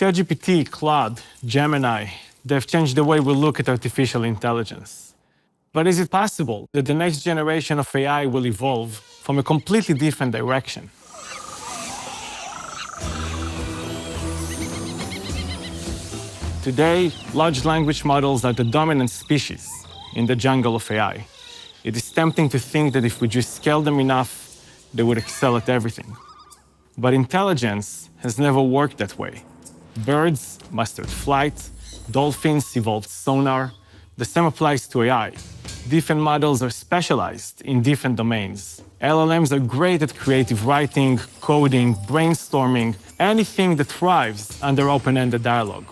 ChatGPT, Claude, Gemini, they've changed the way we look at artificial intelligence. But is it possible that the next generation of AI will evolve from a completely different direction? Today, large language models are the dominant species in the jungle of AI. It is tempting to think that if we just scale them enough, they would excel at everything. But intelligence has never worked that way. Birds mastered flight, dolphins evolved sonar. The same applies to AI. Different models are specialized in different domains. LLMs are great at creative writing, coding, brainstorming, anything that thrives under open-ended dialogue.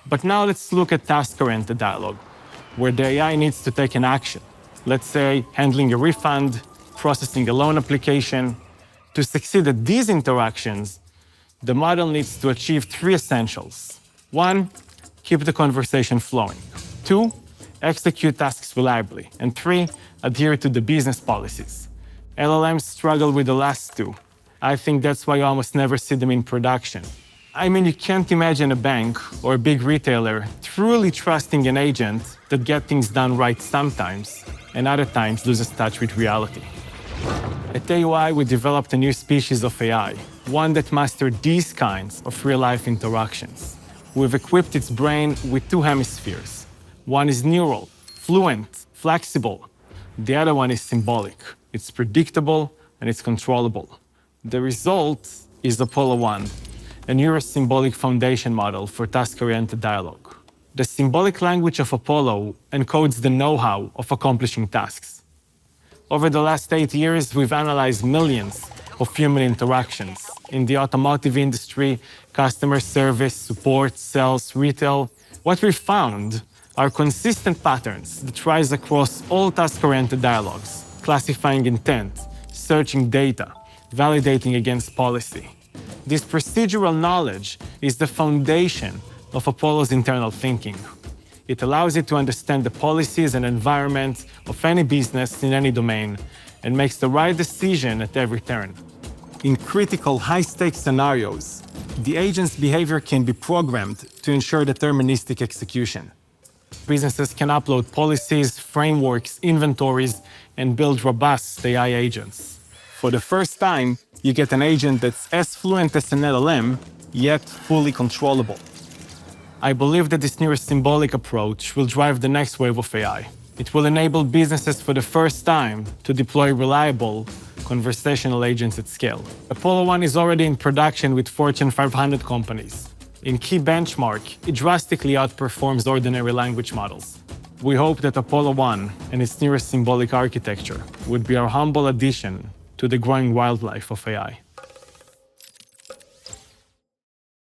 But now let's look at task-oriented dialogue, where the AI needs to take an action. Let's say handling a refund, processing a loan application. To succeed at these interactions, the model needs to achieve three essentials. 1, keep the conversation flowing. 2, execute tasks reliably. And 3, adhere to the business policies. LLMs struggle with the last two. I think that's why you almost never see them in production. I mean, you can't imagine a bank or a big retailer truly trusting an agent that gets things done right sometimes, and other times loses touch with reality. At AUI, we developed a new species of AI, one that mastered these kinds of real-life interactions. We've equipped its brain with two hemispheres. One is neural, fluent, flexible. The other one is symbolic. It's predictable and it's controllable. The result is Apollo1, a neurosymbolic foundation model for task-oriented dialogue. The symbolic language of Apollo encodes the know-how of accomplishing tasks. Over the last 8 years, we've analyzed millions of human interactions in the automotive industry, customer service, support, sales, retail. What we've found are consistent patterns that rise across all task-oriented dialogues, classifying intent, searching data, validating against policy. This procedural knowledge is the foundation of Apollo's internal thinking. It allows it to understand the policies and environment of any business in any domain and makes the right decision at every turn. In critical, high-stakes scenarios, the agent's behavior can be programmed to ensure deterministic execution. Businesses can upload policies, frameworks, inventories, and build robust AI agents. For the first time, you get an agent that's as fluent as an LLM, yet fully controllable. I believe that this neurosymbolic approach will drive the next wave of AI. It will enable businesses for the first time to deploy reliable conversational agents at scale. Apollo1 is already in production with Fortune 500 companies. In key benchmark, it drastically outperforms ordinary language models. We hope that Apollo1 and its neurosymbolic architecture would be our humble addition to the growing wildlife of AI.